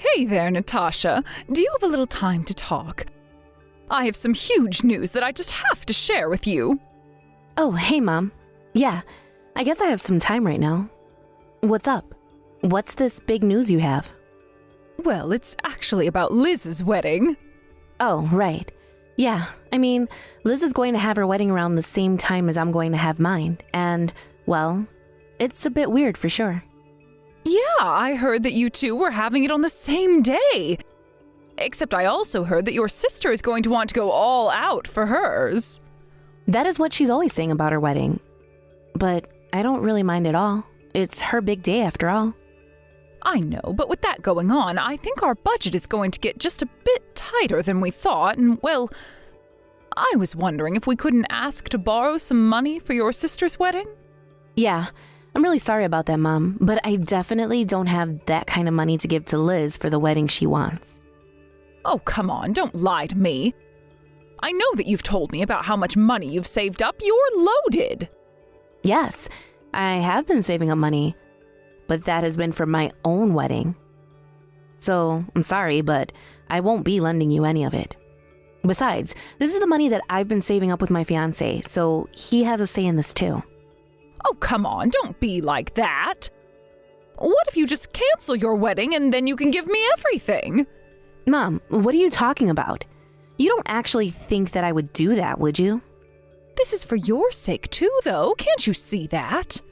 Hey there, Natasha. Do you have a little time to talk? I have some huge news that I just have to share with you. Oh, hey, Mom. Yeah, I guess I have some time right now. What's up? What's this big news you have? Well, it's actually about Liz's wedding. Oh, right. Yeah, I mean, Liz is going to have her wedding around the same time as I'm going to have mine, and, well, it's a bit weird for sure. Yeah, I heard that you two were having it on the same day. Except I also heard that your sister is going to want to go all out for hers. That is what she's always saying about her wedding. But I don't really mind at all. It's her big day after all. I know, but with that going on, I think our budget is going to get just a bit tighter than we thought, and, well, I was wondering if we couldn't ask to borrow some money for your sister's wedding? Yeah, I'm really sorry about that, Mom, but I definitely don't have that kind of money to give to Liz for the wedding she wants. Oh, come on, don't lie to me. I know that you've told me about how much money you've saved up. You're loaded. Yes, I have been saving up money, but that has been for my own wedding. So, I'm sorry, but I won't be lending you any of it. Besides, this is the money that I've been saving up with my fiancé, so he has a say in this too. Oh, come on, don't be like that. What if you just cancel your wedding and then you can give me everything? Mom, what are you talking about? You don't actually think that I would do that, would you? This is for your sake too, though. Can't you see that?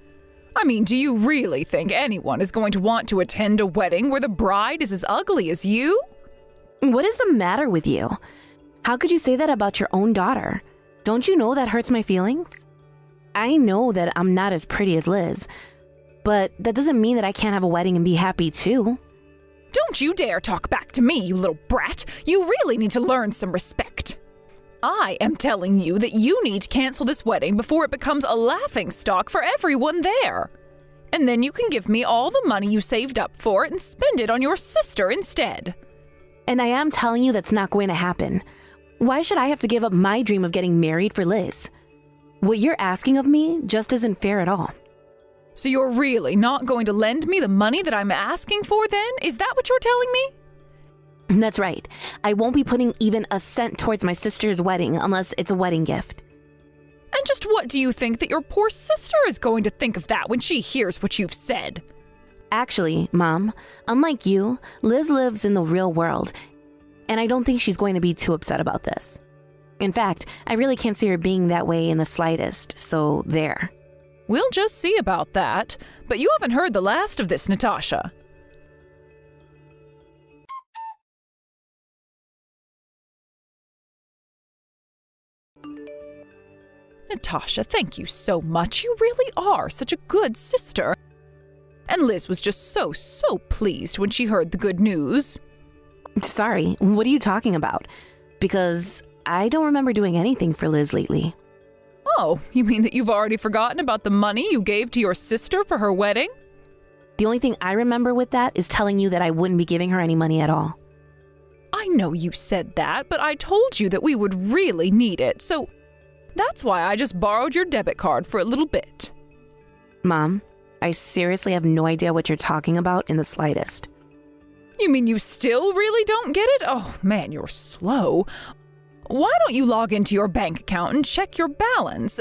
I mean, do you really think anyone is going to want to attend a wedding where the bride is as ugly as you? What is the matter with you? How could you say that about your own daughter? Don't you know that hurts my feelings? I know that I'm not as pretty as Liz, but that doesn't mean that I can't have a wedding and be happy too. Don't you dare talk back to me, you little brat. You really need to learn some respect. I am telling you that you need to cancel this wedding before it becomes a laughingstock for everyone there. And then you can give me all the money you saved up for it and spend it on your sister instead. And I am telling you that's not going to happen. Why should I have to give up my dream of getting married for Liz? What you're asking of me just isn't fair at all. So you're really not going to lend me the money that I'm asking for then? Is that what you're telling me? That's right. I won't be putting even a cent towards my sister's wedding unless it's a wedding gift. And just what do you think that your poor sister is going to think of that when she hears what you've said? Actually, Mom, unlike you, Liz lives in the real world, and I don't think she's going to be too upset about this. In fact, I really can't see her being that way in the slightest, so there. We'll just see about that. But you haven't heard the last of this, Natasha. Natasha, thank you so much. You really are such a good sister. And Liz was just so pleased when she heard the good news. Sorry, what are you talking about? Because I don't remember doing anything for Liz lately. Oh, you mean that you've already forgotten about the money you gave to your sister for her wedding? The only thing I remember with that is telling you that I wouldn't be giving her any money at all. I know you said that, but I told you that we would really need it, so that's why I just borrowed your debit card for a little bit. Mom, I seriously have no idea what you're talking about in the slightest. You mean you still really don't get it? Oh man, you're slow. Why don't you log into your bank account and check your balance?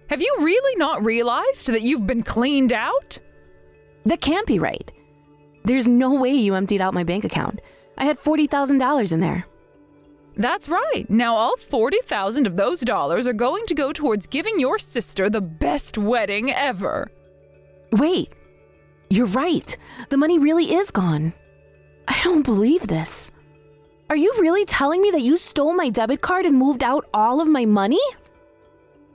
Have you really not realized that you've been cleaned out? That can't be right. There's no way you emptied out my bank account. I had $40,000 in there. That's right. Now all 40,000 of those dollars are going to go towards giving your sister the best wedding ever. Wait, you're right. The money really is gone. I don't believe this. Are you really telling me that you stole my debit card and moved out all of my money?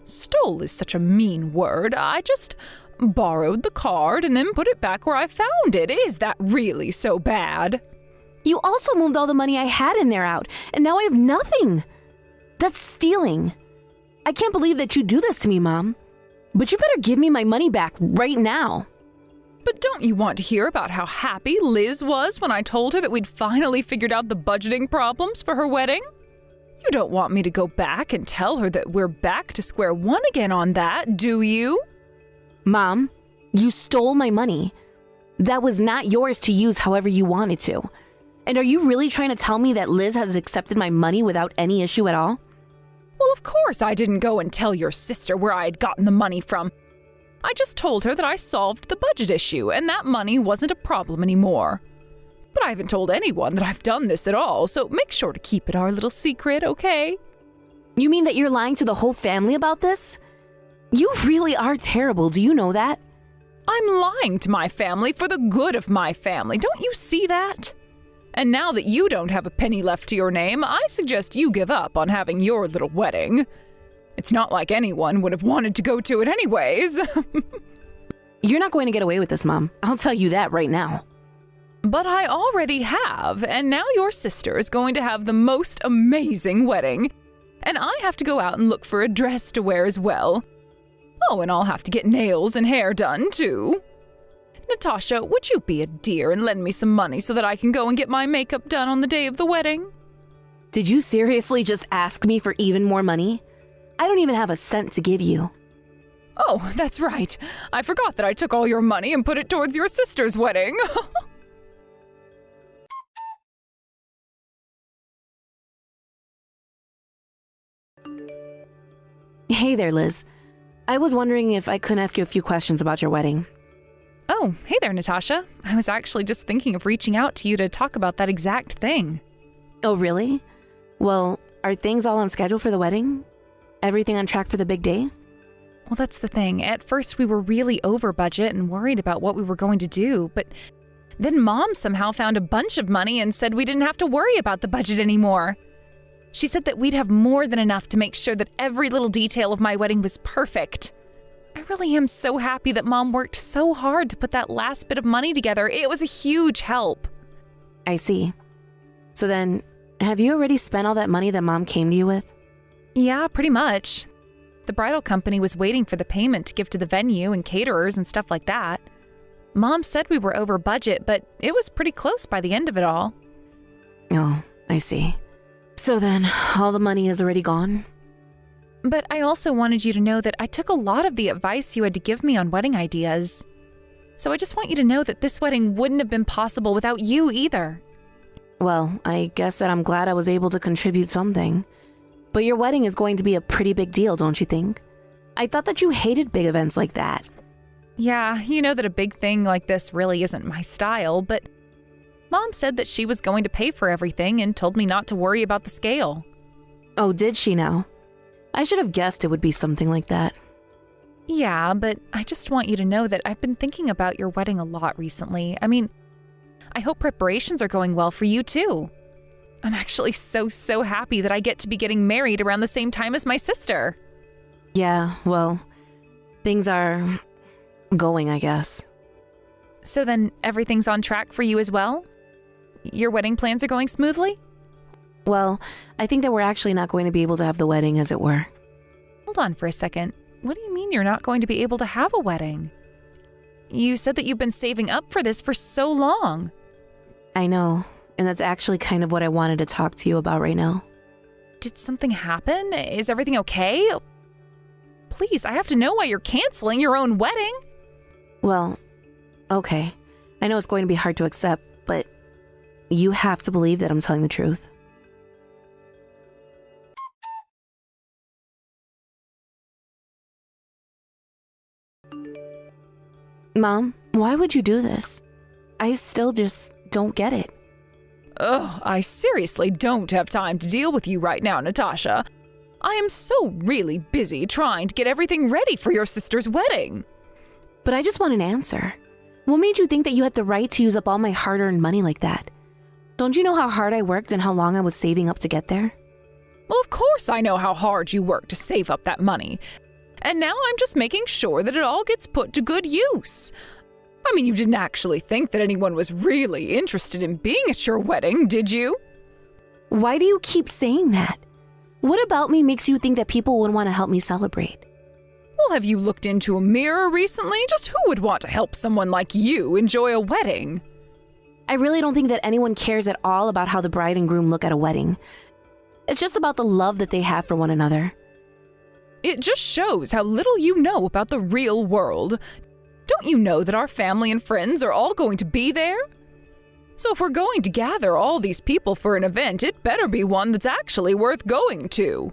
Stole is such a mean word. I just borrowed the card and then put it back where I found it. Is that really so bad? You also moved all the money I had in there out, and now I have nothing. That's stealing. I can't believe that you do this to me, Mom. But you better give me my money back right now. But don't you want to hear about how happy Liz was when I told her that we'd finally figured out the budgeting problems for her wedding? You don't want me to go back and tell her that we're back to square one again on that, do you? Mom, you stole my money. That was not yours to use however you wanted to. And are you really trying to tell me that Liz has accepted my money without any issue at all? Well, of course I didn't go and tell your sister where I had gotten the money from. I just told her that I solved the budget issue and that money wasn't a problem anymore. But I haven't told anyone that I've done this at all, so make sure to keep it our little secret, okay? You mean that you're lying to the whole family about this? You really are terrible, do you know that? I'm lying to my family for the good of my family, don't you see that? And now that you don't have a penny left to your name, I suggest you give up on having your little wedding. It's not like anyone would have wanted to go to it anyways. You're not going to get away with this, Mom. I'll tell you that right now. But I already have, and now your sister is going to have the most amazing wedding. And I have to go out and look for a dress to wear as well. Oh, and I'll have to get nails and hair done, too. Natasha, would you be a dear and lend me some money so that I can go and get my makeup done on the day of the wedding? Did you seriously just ask me for even more money? I don't even have a cent to give you. Oh, that's right. I forgot that I took all your money and put it towards your sister's wedding. Hey there, Liz. I was wondering if I could ask you a few questions about your wedding. Oh, hey there, Natasha. I was actually just thinking of reaching out to you to talk about that exact thing. Oh, really? Well, are things all on schedule for the wedding? Everything on track for the big day? Well, that's the thing. At first, we were really over budget and worried about what we were going to do, but then Mom somehow found a bunch of money and said we didn't have to worry about the budget anymore. She said that we'd have more than enough to make sure that every little detail of my wedding was perfect. I really am so happy that Mom worked so hard to put that last bit of money together. It was a huge help. I see. So then, have you already spent all that money that Mom came to you with? Yeah, pretty much. The bridal company was waiting for the payment to give to the venue and caterers and stuff like that. Mom said we were over budget, but it was pretty close by the end of it all. Oh, I see. So then, all the money is already gone? But I also wanted you to know that I took a lot of the advice you had to give me on wedding ideas. So I just want you to know that this wedding wouldn't have been possible without you either. Well, I guess that I'm glad I was able to contribute something. But your wedding is going to be a pretty big deal, don't you think? I thought that you hated big events like that. Yeah, you know that a big thing like this really isn't my style, but Mom said that she was going to pay for everything and told me not to worry about the scale. Oh, did she now? I should have guessed it would be something like that. Yeah, but I just want you to know that I've been thinking about your wedding a lot recently. I mean, I hope preparations are going well for you too. I'm actually so happy that I get to be getting married around the same time as my sister. Yeah, well, things are going, I guess. So then everything's on track for you as well? Your wedding plans are going smoothly? Well, I think that we're actually not going to be able to have the wedding, as it were. Hold on for a second. What do you mean you're not going to be able to have a wedding? You said that you've been saving up for this for so long. I know, and that's actually kind of what I wanted to talk to you about right now. Did something happen? Is everything okay? Please, I have to know why you're canceling your own wedding. Well, okay. I know it's going to be hard to accept, but you have to believe that I'm telling the truth. Mom, why would you do this? I still just don't get it. Ugh, I seriously don't have time to deal with you right now, Natasha. I am so really busy trying to get everything ready for your sister's wedding. But I just want an answer. What made you think that you had the right to use up all my hard-earned money like that? Don't you know how hard I worked and how long I was saving up to get there? Well, of course I know how hard you worked to save up that money. And now I'm just making sure that it all gets put to good use. I mean, you didn't actually think that anyone was really interested in being at your wedding, did you? Why do you keep saying that? What about me makes you think that people would want to help me celebrate? Well, have you looked into a mirror recently? Just who would want to help someone like you enjoy a wedding? I really don't think that anyone cares at all about how the bride and groom look at a wedding. It's just about the love that they have for one another. It just shows how little you know about the real world. Don't you know that our family and friends are all going to be there? So if we're going to gather all these people for an event, it better be one that's actually worth going to.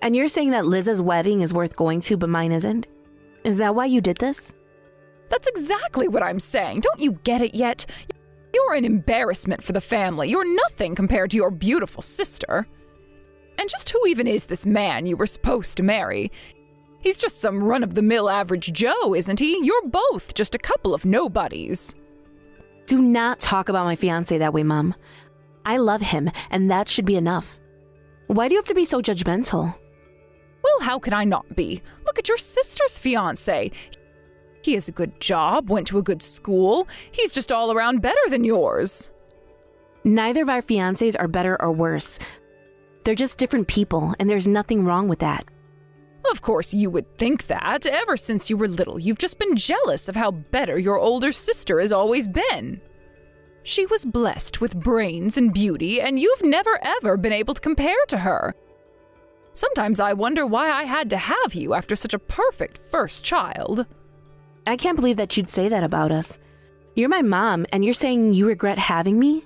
And you're saying that Liz's wedding is worth going to, but mine isn't? Is that why you did this? That's exactly what I'm saying. Don't you get it yet? You're an embarrassment for the family. You're nothing compared to your beautiful sister. And just who even is this man you were supposed to marry? He's just some run-of-the-mill average Joe, isn't he? You're both just a couple of nobodies. Do not talk about my fiancé that way, Mom. I love him, and that should be enough. Why do you have to be so judgmental? Well, how can I not be? Look at your sister's fiancé. He has a good job, went to a good school. He's just all around better than yours. Neither of our fiancés are better or worse. They're just different people, and there's nothing wrong with that. Of course you would think that. Ever since you were little, you've just been jealous of how better your older sister has always been. She was blessed with brains and beauty, and you've never ever been able to compare to her. Sometimes I wonder why I had to have you after such a perfect first child. I can't believe that you'd say that about us. You're my mom, and you're saying you regret having me?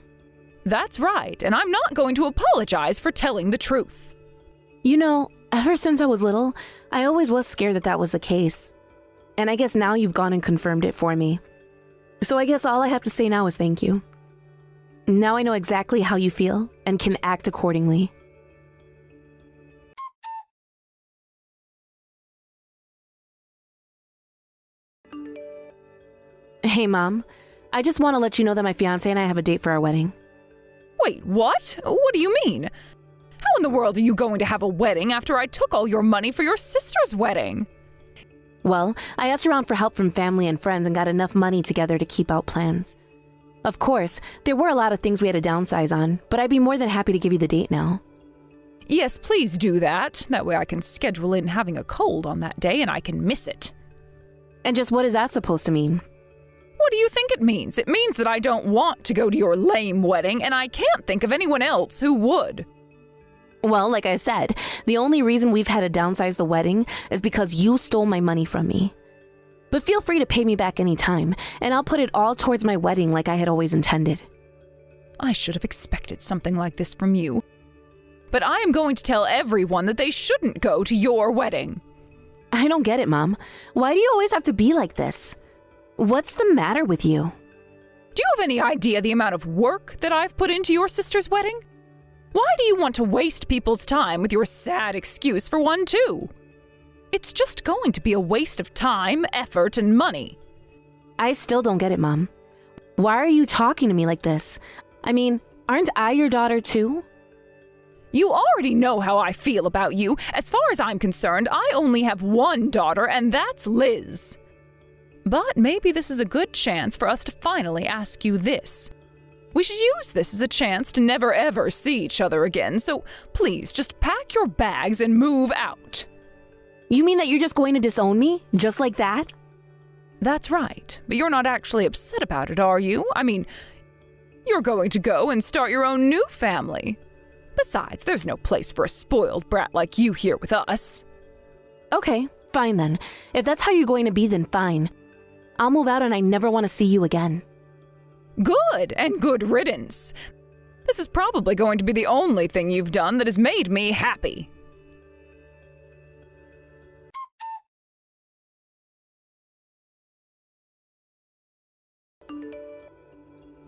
That's right, and I'm not going to apologize for telling the truth. You know, ever since I was little, I always was scared that that was the case. And I guess now you've gone and confirmed it for me. So I guess all I have to say now is thank you. Now I know exactly how you feel and can act accordingly. Hey, Mom. I just want to let you know that my fiancé and I have a date for our wedding. Wait, what? What do you mean? How in the world are you going to have a wedding after I took all your money for your sister's wedding? Well, I asked around for help from family and friends and got enough money together to keep out plans. Of course, there were a lot of things we had to downsize on, but I'd be more than happy to give you the date now. Yes, please do that. That way I can schedule in having a cold on that day and I can miss it. And just what is that supposed to mean? What do you think it means? It means that I don't want to go to your lame wedding, and I can't think of anyone else who would. Well, like I said, the only reason we've had to downsize the wedding is because you stole my money from me. But feel free to pay me back anytime, and I'll put it all towards my wedding like I had always intended. I should have expected something like this from you. But I am going to tell everyone that they shouldn't go to your wedding. I don't get it, Mom. Why do you always have to be like this? What's the matter with you? Do you have any idea the amount of work that I've put into your sister's wedding? Why do you want to waste people's time with your sad excuse for one, too? It's just going to be a waste of time, effort, and money. I still don't get it, Mom. Why are you talking to me like this? I mean, aren't I your daughter, too? You already know how I feel about you. As far as I'm concerned, I only have one daughter, and that's Liz. But maybe this is a good chance for us to finally ask you this. We should use this as a chance to never ever see each other again, so please just pack your bags and move out. You mean that you're just going to disown me? Just like that? That's right, but you're not actually upset about it, are you? I mean, you're going to go and start your own new family. Besides, there's no place for a spoiled brat like you here with us. Okay, fine then. If that's how you're going to be, then fine. I'll move out and I never want to see you again. Good, and good riddance. This is probably going to be the only thing you've done that has made me happy.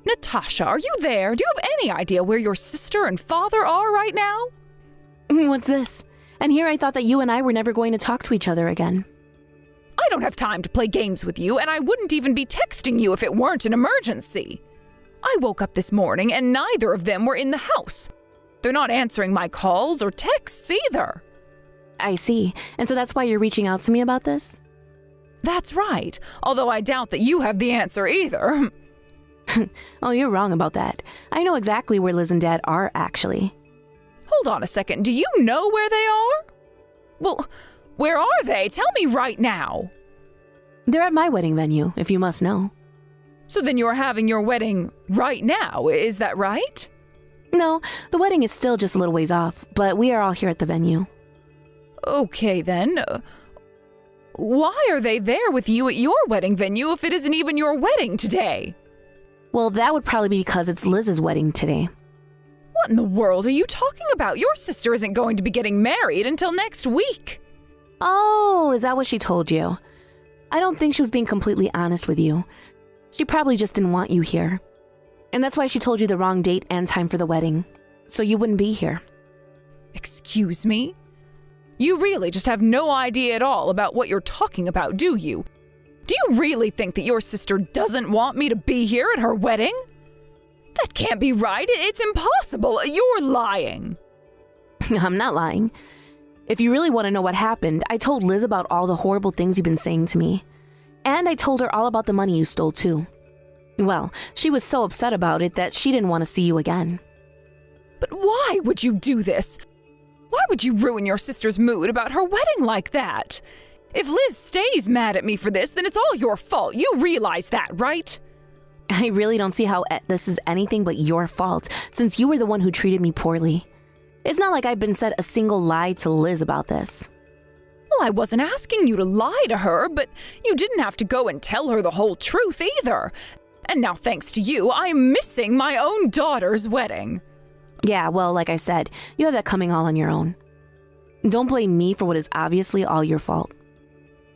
Natasha, are you there? Do you have any idea where your sister and father are right now? What's this? And here I thought that you and I were never going to talk to each other again. I don't have time to play games with you, and I wouldn't even be texting you if it weren't an emergency. I woke up this morning and neither of them were in the house. They're not answering my calls or texts either. I see. And so that's why you're reaching out to me about this? That's right, although I doubt that you have the answer either. Oh, you're wrong about that. I know exactly where Liz and Dad are, actually. Hold on a second, do you know where they are? Well, where are they? Tell me right now. They're at my wedding venue, if you must know. So then you're having your wedding right now, is that right? No, the wedding is still just a little ways off, but we are all here at the venue. Okay then. Why are they there with you at your wedding venue if it isn't even your wedding today? Well, that would probably be because it's Liz's wedding today. What in the world are you talking about? Your sister isn't going to be getting married until next week. Oh, is that what she told you? I don't think she was being completely honest with you. She probably just didn't want you here. And that's why she told you the wrong date and time for the wedding, so you wouldn't be here. Excuse me? You really just have no idea at all about what you're talking about, do you? Do you really think that your sister doesn't want me to be here at her wedding? That can't be right. It's impossible. You're lying. I'm not lying. If you really want to know what happened, I told Liz about all the horrible things you've been saying to me. And I told her all about the money you stole too. Well, she was so upset about it that she didn't want to see you again. But why would you do this? Why would you ruin your sister's mood about her wedding like that? If Liz stays mad at me for this, then it's all your fault. You realize that, right? I really don't see how this is anything but your fault, since you were the one who treated me poorly. It's not like I've been said a single lie to Liz about this. Well, I wasn't asking you to lie to her, but you didn't have to go and tell her the whole truth either. And now, thanks to you, I'm missing my own daughter's wedding. Yeah, well, like I said, you have that coming all on your own. Don't blame me for what is obviously all your fault.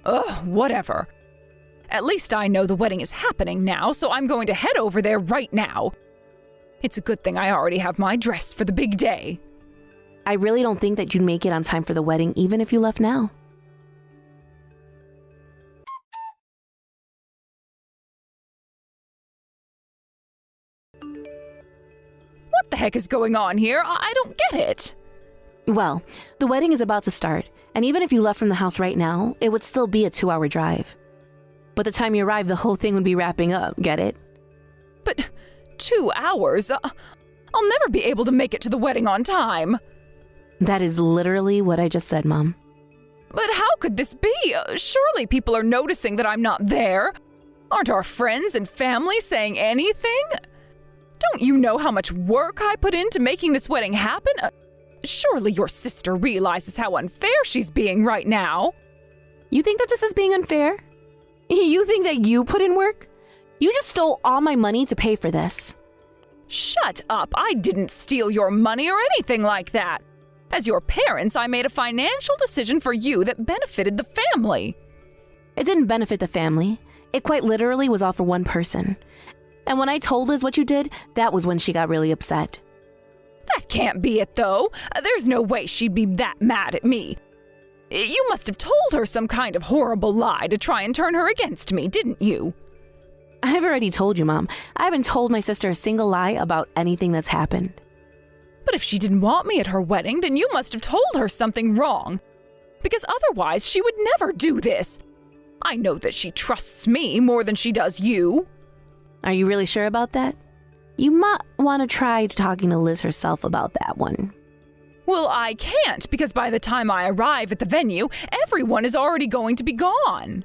Ugh, whatever. At least I know the wedding is happening now, so I'm going to head over there right now. It's a good thing I already have my dress for the big day. I really don't think that you'd make it on time for the wedding, even if you left now. What the heck is going on here? I don't get it. Well, the wedding is about to start, and even if you left from the house right now, it would still be a 2-hour drive. By the time you arrive, the whole thing would be wrapping up, get it? But 2 hours? I'll never be able to make it to the wedding on time. That is literally what I just said, Mom. But how could this be? Surely people are noticing that I'm not there. Aren't our friends and family saying anything? Don't you know how much work I put into making this wedding happen? Surely your sister realizes how unfair she's being right now. You think that this is being unfair? You think that you put in work? You just stole all my money to pay for this. Shut up! I didn't steal your money or anything like that. As your parents, I made a financial decision for you that benefited the family. It didn't benefit the family. It quite literally was all for one person. And when I told Liz what you did, that was when she got really upset. That can't be it, though. There's no way she'd be that mad at me. You must have told her some kind of horrible lie to try and turn her against me, didn't you? I've already told you, Mom. I haven't told my sister a single lie about anything that's happened. But if she didn't want me at her wedding, then you must have told her something wrong. Because otherwise, she would never do this. I know that she trusts me more than she does you. Are you really sure about that? You might want to try talking to Liz herself about that one. Well, I can't, because by the time I arrive at the venue, everyone is already going to be gone.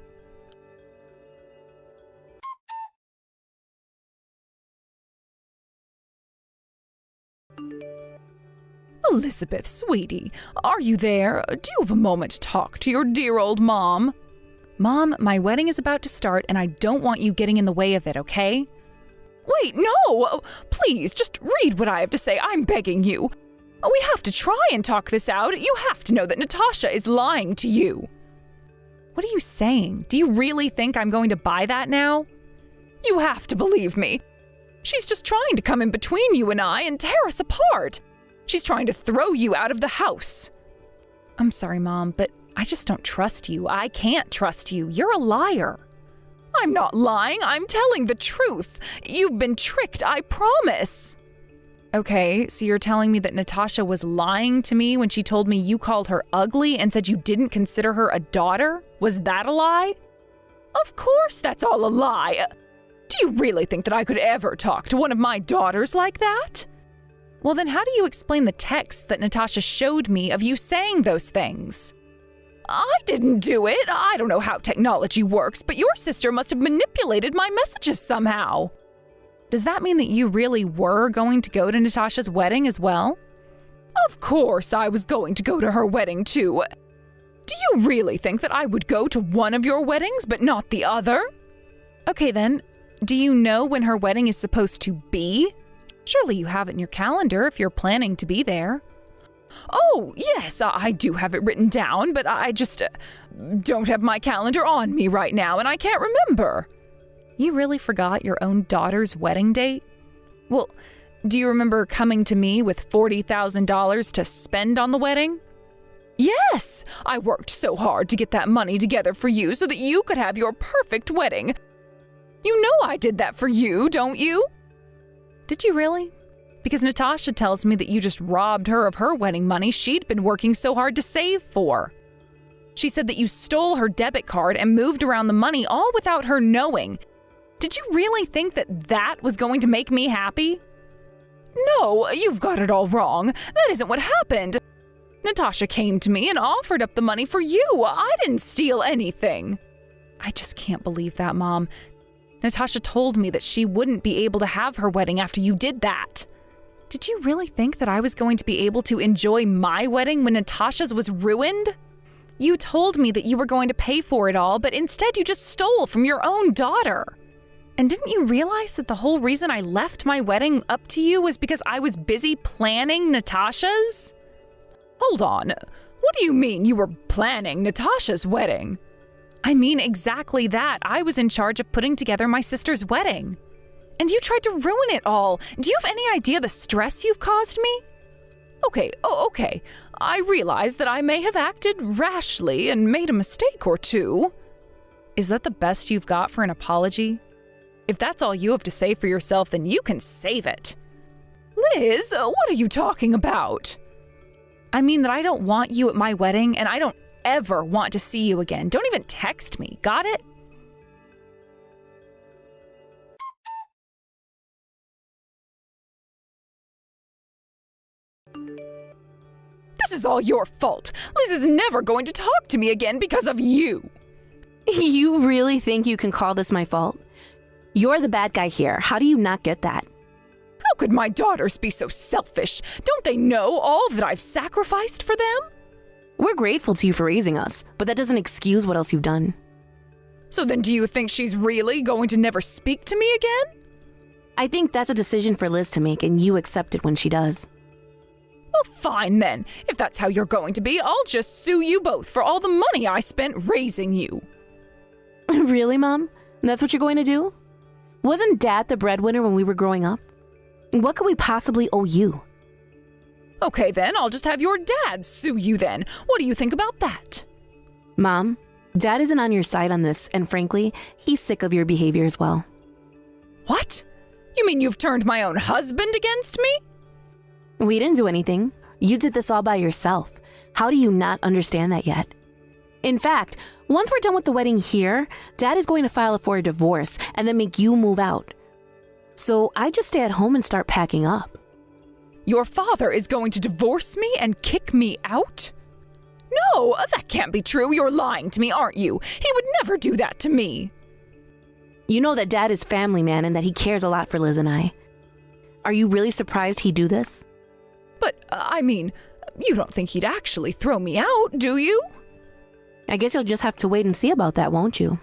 Elizabeth, sweetie, are you there? Do you have a moment to talk to your dear old mom? Mom, my wedding is about to start, and I don't want you getting in the way of it, okay? Wait, no! Please, just read what I have to say. I'm begging you. We have to try and talk this out. You have to know that Natasha is lying to you. What are you saying? Do you really think I'm going to buy that now? You have to believe me. She's just trying to come in between you and I and tear us apart. She's trying to throw you out of the house. I'm sorry, Mom, but I just don't trust you. I can't trust you. You're a liar. I'm not lying. I'm telling the truth. You've been tricked, I promise. Okay, so you're telling me that Natasha was lying to me when she told me you called her ugly and said you didn't consider her a daughter? Was that a lie? Of course that's all a lie. Do you really think that I could ever talk to one of my daughters like that? Well, then how do you explain the text that Natasha showed me of you saying those things? I didn't do it. I don't know how technology works, but your sister must have manipulated my messages somehow. Does that mean that you really were going to go to Natasha's wedding as well? Of course I was going to go to her wedding too. Do you really think that I would go to one of your weddings but not the other? Okay then, Do you know when her wedding is supposed to be? Surely you have it in your calendar if you're planning to be there. Oh, yes, I do have it written down, but I just don't have my calendar on me right now, and I can't remember. You really forgot your own daughter's wedding date? Well, do you remember coming to me with $40,000 to spend on the wedding? Yes, I worked so hard to get that money together for you so that you could have your perfect wedding. You know I did that for you, don't you? Did you really? Because Natasha tells me that you just robbed her of her wedding money she'd been working so hard to save for. She said that you stole her debit card and moved around the money all without her knowing. Did you really think that that was going to make me happy? No, you've got it all wrong. That isn't what happened. Natasha came to me and offered up the money for you. I didn't steal anything. I just can't believe that, Mom. Natasha told me that she wouldn't be able to have her wedding after you did that. Did you really think that I was going to be able to enjoy my wedding when Natasha's was ruined? You told me that you were going to pay for it all, but instead you just stole from your own daughter. And didn't you realize that the whole reason I left my wedding up to you was because I was busy planning Natasha's? Hold on. What do you mean you were planning Natasha's wedding? I mean exactly that. I was in charge of putting together my sister's wedding. And you tried to ruin it all. Do you have any idea the stress you've caused me? Okay. I realize that I may have acted rashly and made a mistake or two. Is that the best you've got for an apology? If that's all you have to say for yourself, then you can save it. Liz, what are you talking about? I mean that I don't want you at my wedding, and I don't ever want to see you again. Don't even text me, got it? This is all your fault. Liz is never going to talk to me again because of you. You really think you can call this my fault? You're the bad guy here. How do you not get that? How could my daughters be so selfish? Don't they know all that I've sacrificed for them? We're grateful to you for raising us, but that doesn't excuse what else you've done. So then do you think she's really going to never speak to me again? I think that's a decision for Liz to make, and you accept it when she does. Well, fine then. If that's how you're going to be, I'll just sue you both for all the money I spent raising you. Really, Mom? That's what you're going to do? Wasn't Dad the breadwinner when we were growing up? What could we possibly owe you? Okay then, I'll just have your dad sue you then. What do you think about that? Mom, Dad isn't on your side on this, and frankly, he's sick of your behavior as well. What? You mean you've turned my own husband against me? We didn't do anything. You did this all by yourself. How do you not understand that yet? In fact, once we're done with the wedding here, Dad is going to file for a divorce and then make you move out. So I just stay at home and start packing up. Your father is going to divorce me and kick me out? No, that can't be true. You're lying to me, aren't you? He would never do that to me. You know that Dad is family man and that he cares a lot for Liz and I. Are you really surprised he'd do this? But, I mean, you don't think he'd actually throw me out, do you? I guess you'll just have to wait and see about that, won't you?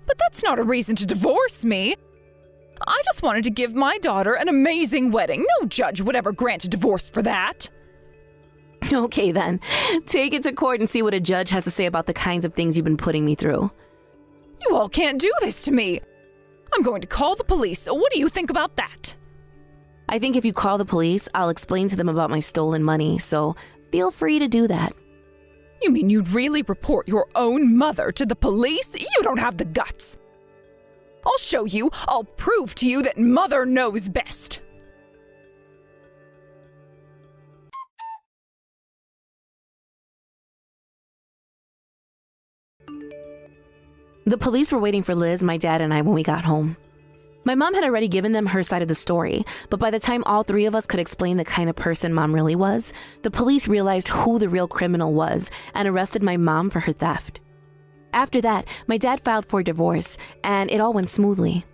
But that's not a reason to divorce me. I just wanted to give my daughter an amazing wedding. No judge would ever grant a divorce for that. Okay then, take it to court and see what a judge has to say about the kinds of things you've been putting me through. You all can't do this to me. I'm going to call the police. What do you think about that? I think if you call the police, I'll explain to them about my stolen money, so feel free to do that. You mean you'd really report your own mother to the police? You don't have the guts. I'll show you. I'll prove to you that Mother knows best. The police were waiting for Liz, my dad, and I when we got home. My mom had already given them her side of the story, but by the time all three of us could explain the kind of person Mom really was, the police realized who the real criminal was and arrested my mom for her theft. After that, my dad filed for divorce, and it all went smoothly.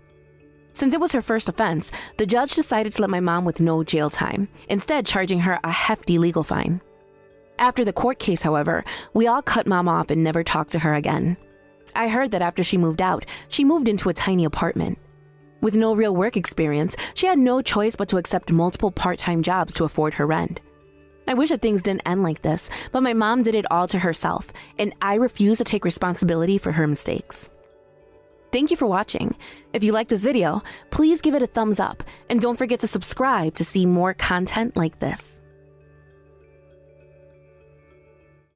Since it was her first offense, the judge decided to let my mom with no jail time, instead charging her a hefty legal fine. After the court case, however, we all cut Mom off and never talked to her again. I heard that after she moved out, she moved into a tiny apartment. With no real work experience, she had no choice but to accept multiple part-time jobs to afford her rent. I wish that things didn't end like this, but my mom did it all to herself, and I refuse to take responsibility for her mistakes. Thank you for watching. If you like this video, please give it a thumbs up, and don't forget to subscribe to see more content like this.